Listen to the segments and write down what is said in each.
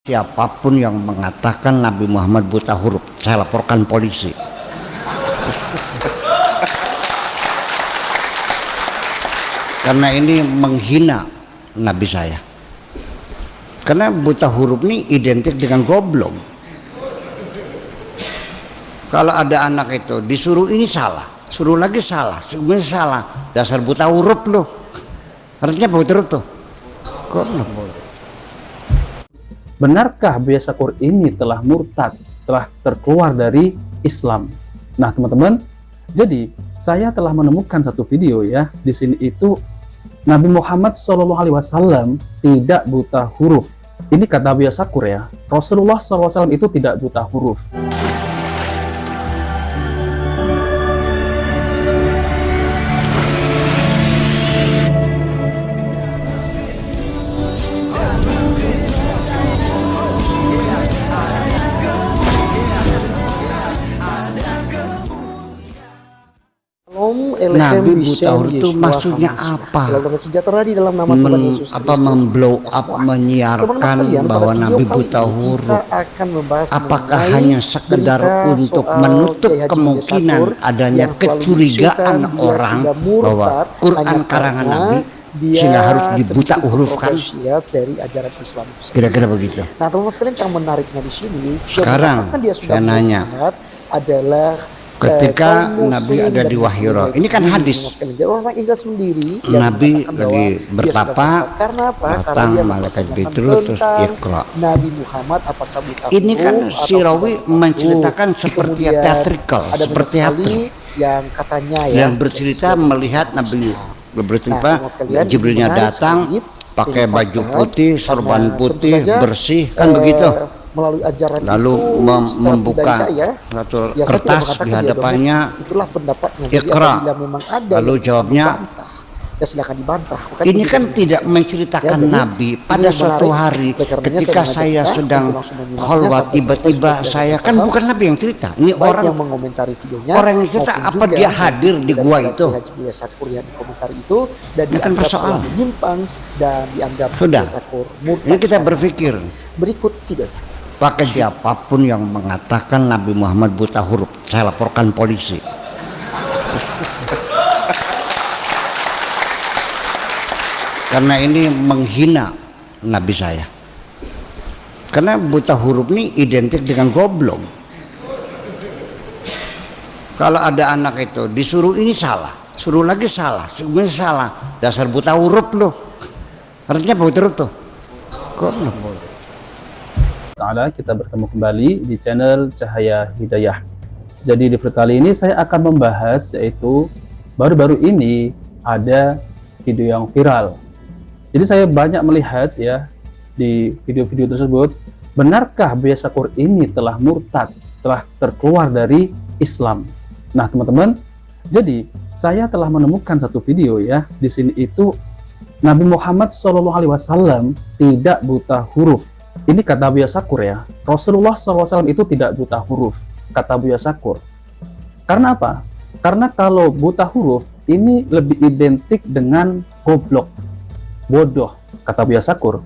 Siapapun yang mengatakan Nabi Muhammad buta huruf, saya laporkan polisi. Karena ini menghina Nabi saya. Karena buta huruf ini identik dengan goblok. Kalau ada anak itu disuruh ini salah, suruh lagi salah, sebenarnya salah. Dasar buta huruf loh. Artinya buta huruf tuh. Goblok. Benarkah Buya Syakur ini telah murtad, telah terkeluar dari Islam? Nah, teman-teman, jadi saya telah menemukan satu video ya. Di sini itu Nabi Muhammad SAW tidak buta huruf. Ini kata Buya Syakur ya. Rasulullah SAW itu tidak buta huruf. Nabi buta huruf itu maksudnya apa? Sejahtera di dalam nama Tuhan Yesus Kristus. Memblow up, menyiarkan bahwa Nabi buta huruf. Apakah hanya sekedar untuk menutup kemungkinan adanya kecurigaan orang bahwa Quran karangan Nabi sehingga harus dibuta hurufkan? Dari ajaran Islam. Kira-kira begitu. Nah, teman-teman sekalian, yang menariknya di sini, sekarang saya nanya, adalah ketika Nabi ada di Wahyura, ini kan hadis. Orang Israel sendiri, Nabi lagi bertapa, karena apa? datang malaikat Jibril terus Iqra. Nabi Muhammad apakah buta huruf? Ini kan si rawi menceritakan seperti theatrical, seperti teater yang katanya ya, yang bercerita melihat Nabi bercerita Jibrilnya datang pakai baju putih, sorban putih, bersih, kan begitu. Melalui ajaran lalu itu, membuka satu kertas di hadapannya, itulah pendapatnya. Iqra. Lalu jawabnya, ya silakan dibantah. Ini kan tidak menceritakan Nabi pada suatu hari ketika saya sedang khalwat, tiba-tiba saya, kan bukan Nabi yang cerita, ini orang yang mengomentari videonya, orang yang cerita, apa dia hadir di gua itu? Buya Syakur yang komentar itu dan kan dianggap persoalan menyimpang dan dianggap sudah. Buya Syakur murtad. Ini kita berpikir, berikut video. pakai siapapun yang mengatakan Nabi Muhammad buta huruf, saya laporkan polisi. Karena ini menghina Nabi saya. Karena buta huruf ini identik dengan goblok. Kalau ada anak itu disuruh ini salah, suruh lagi salah, sebenarnya salah. Dasar buta huruf loh. Artinya buta huruf tuh. Goblok. Kita bertemu kembali di channel Cahaya Hidayah. Jadi di video kali ini saya akan membahas, yaitu baru-baru ini ada video yang viral. Jadi saya banyak melihat ya di video-video tersebut, benarkah Buya Syakur ini telah murtad, telah terkeluar dari Islam? Nah, teman-teman, jadi saya telah menemukan satu video ya. Di sini itu Nabi Muhammad SAW tidak buta huruf. Ini kata Buya Syakur ya. Rasulullah SAW itu tidak buta huruf, kata Buya Syakur. Karena apa? Karena kalau buta huruf ini lebih identik dengan goblok, bodoh, kata Buya Syakur.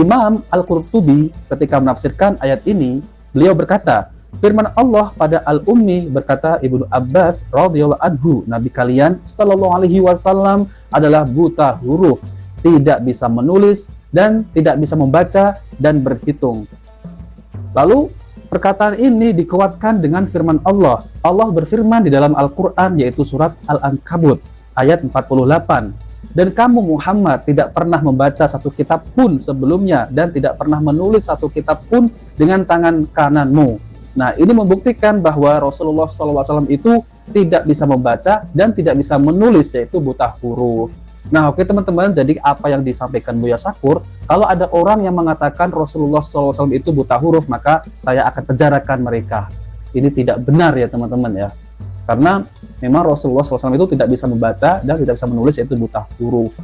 Imam Al-Qurtubi ketika menafsirkan ayat ini, beliau berkata, firman Allah pada Al-Ummi, berkata Ibnu Abbas radhiyallahu anhu, Nabi kalian sallallahu alaihi wasallam adalah buta huruf, tidak bisa menulis dan tidak bisa membaca dan berhitung. Lalu perkataan ini dikuatkan dengan firman Allah. Allah berfirman di dalam Al-Quran, yaitu surat Al-Ankabut ayat 48. Dan kamu Muhammad tidak pernah membaca satu kitab pun sebelumnya dan tidak pernah menulis satu kitab pun dengan tangan kananmu. Nah, ini membuktikan bahwa Rasulullah SAW itu tidak bisa membaca dan tidak bisa menulis, yaitu buta huruf. Nah, oke teman-teman, jadi apa yang disampaikan Buya Syakur, kalau ada orang yang mengatakan Rasulullah SAW itu buta huruf, maka saya akan penjarakan mereka. Ini tidak benar ya teman-teman ya. Karena memang Rasulullah SAW itu tidak bisa membaca dan tidak bisa menulis, yaitu buta huruf.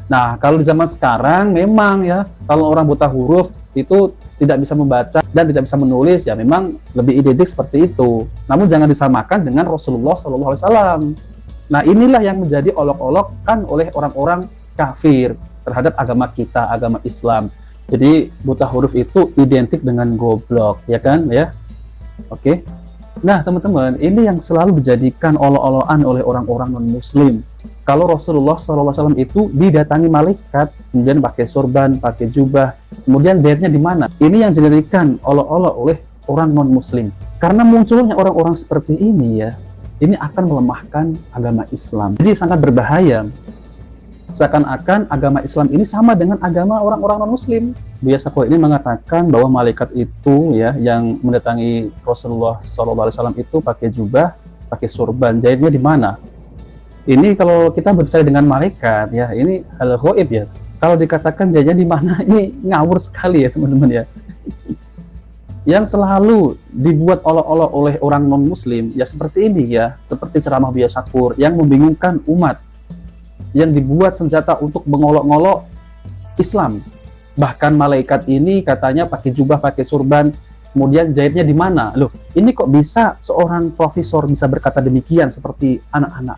Nah, kalau di zaman sekarang memang ya, kalau orang buta huruf itu tidak bisa membaca dan tidak bisa menulis, ya memang lebih identik seperti itu. Namun jangan disamakan dengan Rasulullah SAW. Nah, inilah yang menjadi olok-olok kan oleh orang-orang kafir terhadap agama kita, agama Islam. Jadi buta huruf itu identik dengan goblok, ya kan ya. Oke. Nah teman-teman, ini yang selalu dijadikan olo-oloan oleh orang-orang non-muslim. Kalau Rasulullah SAW itu didatangi malaikat, kemudian pakai sorban, pakai jubah, kemudian jahitnya di mana? Ini yang dijadikan olo-olo oleh orang non-muslim. Karena munculnya orang-orang seperti ini ya, ini akan melemahkan agama Islam. Jadi sangat berbahaya. Seakan-akan agama Islam ini sama dengan agama orang-orang non-muslim. Buya Sakur ini mengatakan bahwa malaikat itu ya yang mendatangi Rasulullah SAW itu pakai jubah, pakai sorban, jahitnya di mana? Ini kalau kita berbicara dengan malaikat ya, ini hal ghaib ya. Kalau dikatakan jahitnya di mana, ini ngawur sekali ya teman-teman ya. Yang selalu dibuat olok-olok oleh orang non-muslim ya seperti ini ya, seperti ceramah Buya Sakur yang membingungkan umat, yang dibuat senjata untuk mengolok-ngolok Islam. Bahkan malaikat ini katanya pakai jubah, pakai surban, kemudian jahitnya di mana? Loh, ini kok bisa seorang profesor bisa berkata demikian seperti anak-anak?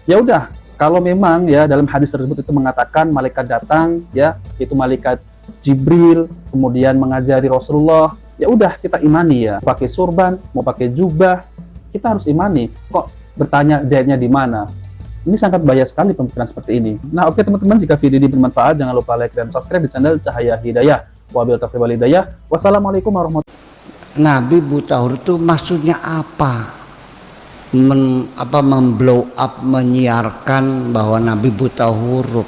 Ya udah, kalau memang ya dalam hadis tersebut itu mengatakan malaikat datang ya, itu malaikat Jibril, kemudian mengajari Rasulullah, ya udah kita imani ya. Pakai surban, mau pakai jubah, kita harus imani. Kok bertanya jahitnya di mana? Ini sangat bahaya sekali pemikiran seperti ini. Nah, oke teman-teman, jika video ini bermanfaat, jangan lupa like dan subscribe di channel Cahaya Hidayah. Wabillahi taufiq wal hidayah. Wassalamualaikum warahmatullahi wabarakatuh. Nabi buta huruf itu maksudnya apa? Memblow up, menyiarkan bahwa Nabi buta huruf.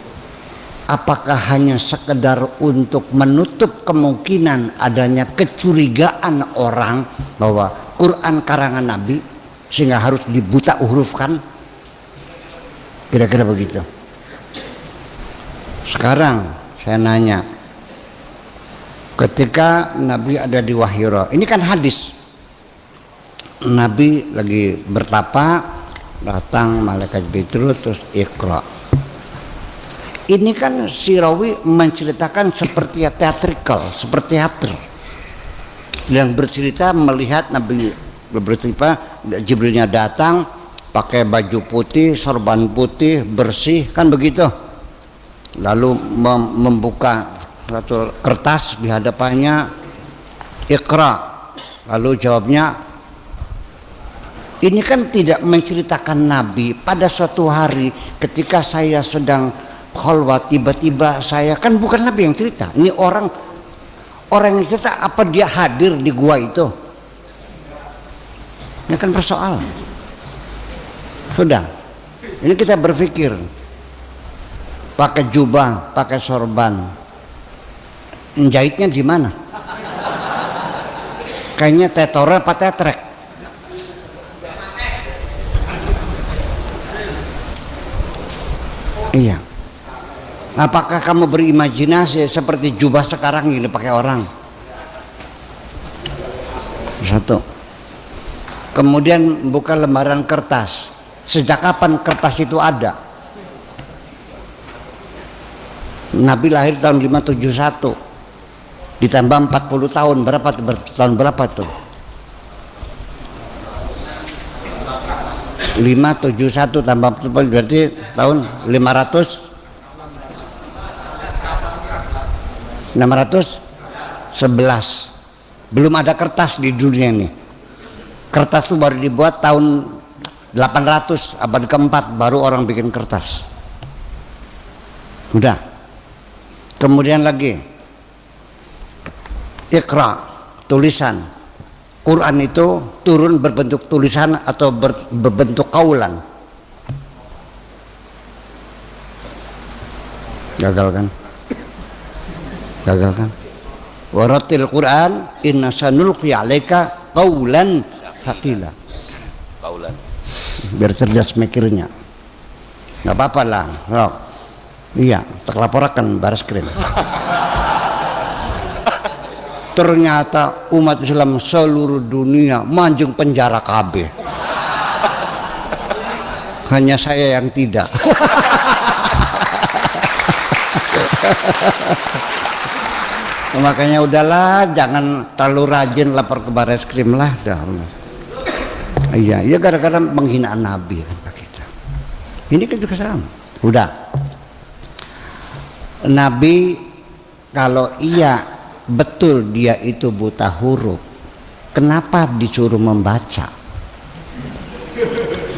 Apakah hanya sekedar untuk menutup kemungkinan adanya kecurigaan orang bahwa Quran karangan Nabi sehingga harus dibuta hurufkan? Kira-kira begitu. Sekarang saya nanya, ketika Nabi ada di Wahira, ini kan hadis, Nabi lagi bertapa, datang malaikat Jibril terus Iqra. Ini kan si rawi menceritakan seperti teatrikal, seperti teater, yang bercerita melihat Nabi bercerita Jibrilnya datang pakai baju putih, sorban putih, bersih, kan begitu. Lalu membuka satu kertas di hadapannya, Iqra. Lalu jawabnya, ini kan tidak menceritakan Nabi pada suatu hari ketika saya sedang khalwat, tiba-tiba saya, kan bukan Nabi yang cerita. Ini orang yang cerita, apa dia hadir di gua itu? Ini kan persoalan. Sudah, ini kita berpikir pakai jubah, pakai sorban, jahitnya di mana? Kayaknya tetorel apa tetrek? Iya. Apakah kamu berimajinasi seperti jubah sekarang ini pakai orang? Satu. Kemudian buka lembaran kertas. Sejak kapan kertas itu ada? Nabi lahir tahun 571 ditambah 40 tahun, berapa tuh? Tahun berapa tuh? 571 tambah 40 berarti tahun 611. Belum ada kertas di dunia ini. Kertas itu baru dibuat tahun 800, abad keempat baru orang bikin kertas. Udah. Kemudian lagi Iqra, tulisan. Quran itu turun berbentuk tulisan atau berbentuk kaulan? Gagal kan? Gagal kan? Waratil Quran inna sanulqi 'alaika qaulan tsaqila. Kaulan. Biar cerdas mikirnya, nggak apa-apa lah, Rok. Iya, terlaporkan Baris Krim. Ternyata umat Islam seluruh dunia manjung penjara KB. Hanya saya yang tidak. Makanya udahlah, jangan terlalu rajin lapor ke Baris Krim lah, dah. Iya, ya gara-gara penghinaan Nabi kan Pak kita. Ini kan juga sama. Udah. Nabi kalau iya betul dia itu buta huruf, kenapa disuruh membaca?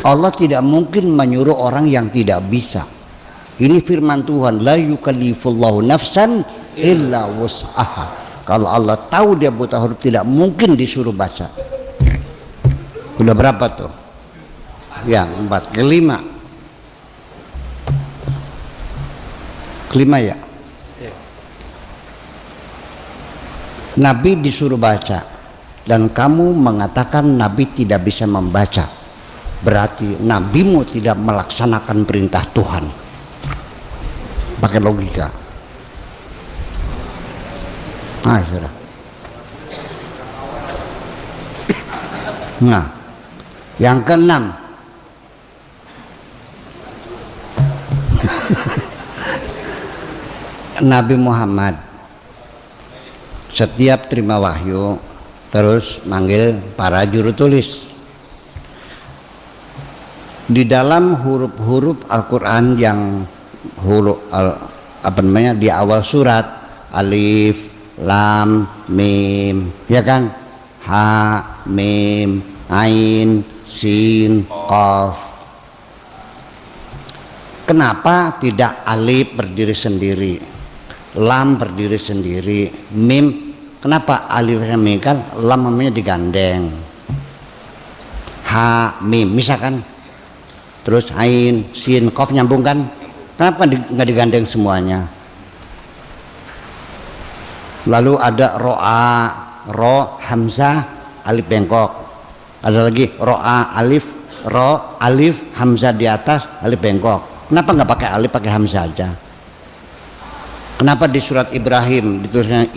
Allah tidak mungkin menyuruh orang yang tidak bisa. Ini firman Tuhan, la yukallifullahu nafsan illa wus'aha. Kalau Allah tahu dia buta huruf, tidak mungkin disuruh baca. Udah berapa tuh? Yang 4, kelima. Kelima ya? Nabi disuruh baca dan kamu mengatakan Nabi tidak bisa membaca, berarti nabimu tidak melaksanakan perintah Tuhan. Pakai logika. Sudah. Nah, yang keenam, Nabi Muhammad setiap terima wahyu terus manggil para juru tulis. Di dalam huruf-huruf Al-Quran yang huruf di awal surat, alif, lam, mim, ya kan, ha, mim, ain, sin, qaf. Kenapa tidak alif berdiri sendiri, lam berdiri sendiri, mim? Kenapa alifnya mim kan, lam namanya digandeng, ha, mim misalkan, terus ain, sin, qaf nyambung kan? Kenapa nggak digandeng semuanya? Lalu ada ro'a, ro, hamzah, alif bengkok. Ada lagi ro'a, alif, ro, alif, hamzah di atas, alif bengkok. Kenapa nggak pakai alif, pakai hamzah aja? Kenapa di surat Ibrahim ditulisnya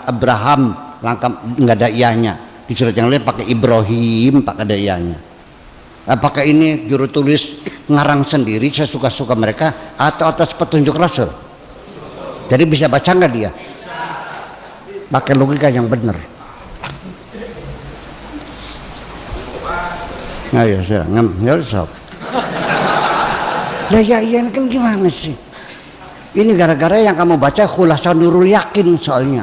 Abraham, lengkap nggak ada iyahnya? Di surat yang lain pakai Ibrahim, pakai ada iyahnya. Apakah ini juru tulis ngarang sendiri sesuka-suka mereka atau atas petunjuk Rasul? Jadi bisa baca nggak dia? Pakai logika yang benar. Nah ya sudah, ya sob. Lah ya iya kan gimana sih? Ini gara-gara yang kamu baca Khulasan Nurul Yakin soalnya.